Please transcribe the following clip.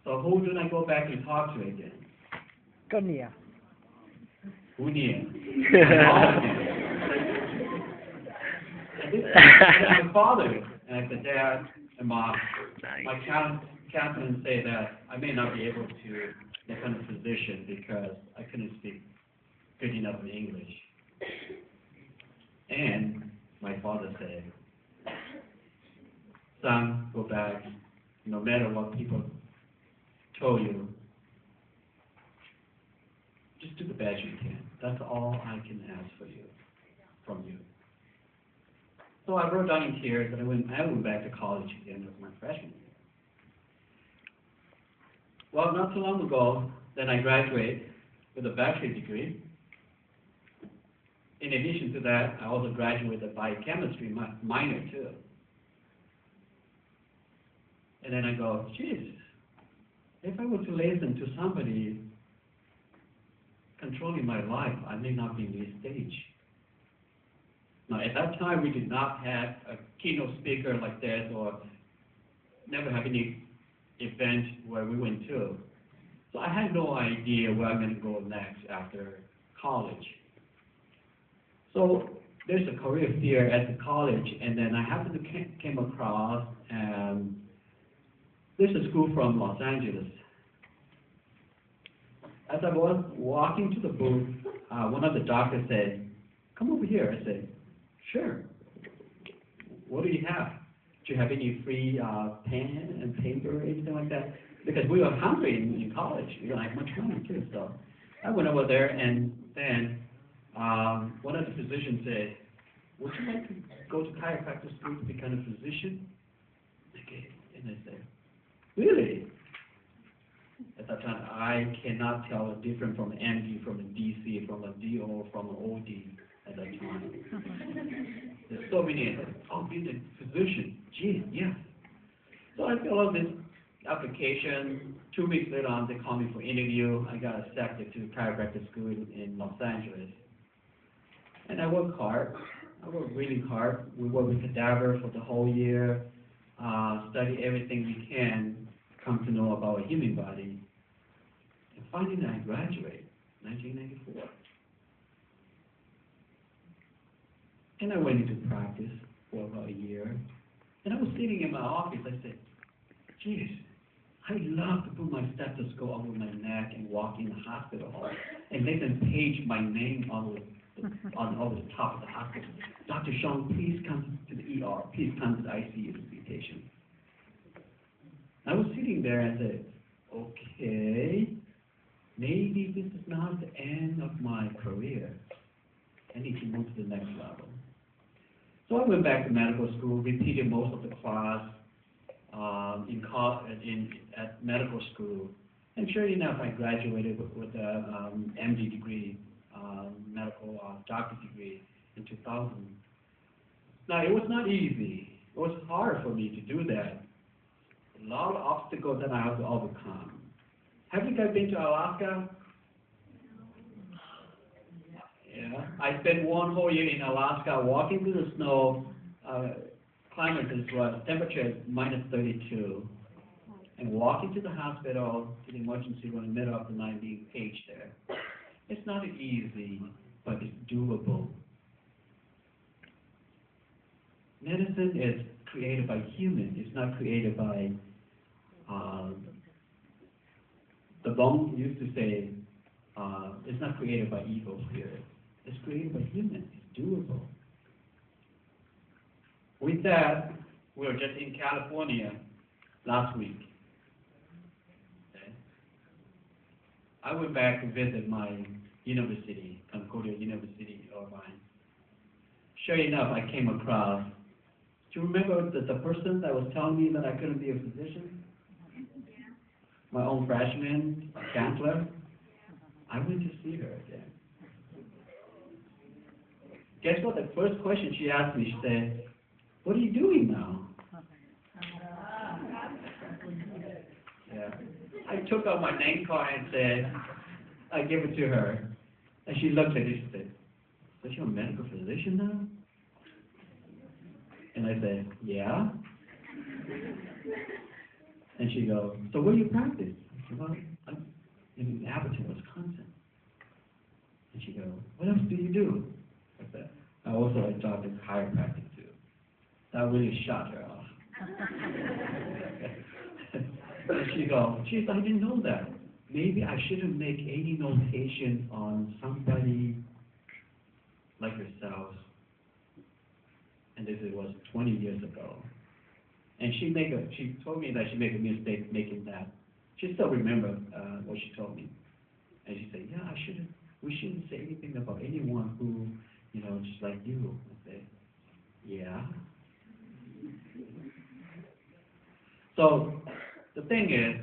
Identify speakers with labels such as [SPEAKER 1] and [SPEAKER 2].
[SPEAKER 1] So who do I go back and talk to again?
[SPEAKER 2] ก็เนี่ย
[SPEAKER 1] Who near? My father and the dad and mom, my counselor say that I may not be able to become a physician because I couldn't speak good enough English. And my father said, son, go back, no matter what people told you, just do the best you can. That's all I can ask for you, from you. So I wrote down in tears that I went back to college again as my freshman year. Well, not too long ago, then I graduated with a bachelor's degree. In addition to that, I also graduated with a biochemistry minor too. And then I go, geez, if I were to listen to somebody controlling my life, I may not be in this stage. Now, at that time, we did not have a keynote speaker like this, or never have any event where we went to. So I had no idea where I'm going to go next after college. So there's a career fair at the college, and then I happened to came across, there's a school from Los Angeles. As I was walking to the booth, one of the doctors said, come over here. I said, sure. What do you have? Do you have any free pen and paper or anything like that? Because we were hungry in college. We don't have much money too. So I went over there, and then one of the physicians said, would you like to go to chiropractic school to become a physician? Okay. And I said, really? At that time, I cannot tell the difference from an MD, from a DC, from a DO, from an OD at that time. There's so many, oh, being a physician, gee, yeah. So I filled out this application. 2 weeks later on, they called me for interview. I got accepted to chiropractic school in Los Angeles. And I worked hard. I worked really hard. We worked with cadaver for the whole year, study everything we can, come to know about a human body. And finally, I graduated, 1994. And I went into practice for about a year. And I was sitting in my office. I said, geez, I love to put my stethoscope over my neck and walk in the hospital hall and let them page my name over the top of the hospital. Dr. Xiong, please come to the ER. Please come to the ICU to see patient. I was sitting there and said, okay, maybe this is not the end of my career. I need to move to the next level. So I went back to medical school, repeated most of the class at medical school. And sure enough, I graduated with a MD degree, medical doctor degree in 2000. Now, it was not easy. It was hard for me to do that. A lot of obstacles that I have to overcome. Have you guys been to Alaska? Yeah. I spent one whole year in Alaska walking through the snow. Climate was temperature is minus 32. And walking to the hospital, to the emergency room in the middle of the night, being paged there. It's not easy, but it's doable. Medicine is created by humans. It's not created by the Bong used to say, it's not created by evil spirit. It's created by humans. It's doable. With that, we were just in California last week. Okay. I went back to visit my university, Concordia University, Irvine. Sure enough, I came across. Do you remember the person that was telling me that I couldn't be a physician? My own freshman counselor. I went to see her again. Guess what? The first question she asked me, she said, what are you doing now? Yeah. I took out my name card and said, I gave it to her. And she looked at it and said, so you're a medical physician now? And I said, yeah. And And she goes, so where do you practice? I said, well, I'm in Appleton, Wisconsin. And she goes, what else do you do? I said, I also have a job in chiropractic too. That really shot her off. And she goes, geez, I didn't know that. Maybe I shouldn't make any notation on somebody like yourself. And this was 20 years ago. And she told me that she made a mistake making that. She still remembered what she told me. And she said, yeah, we shouldn't say anything about anyone who, just like you. I said, yeah. So the thing is,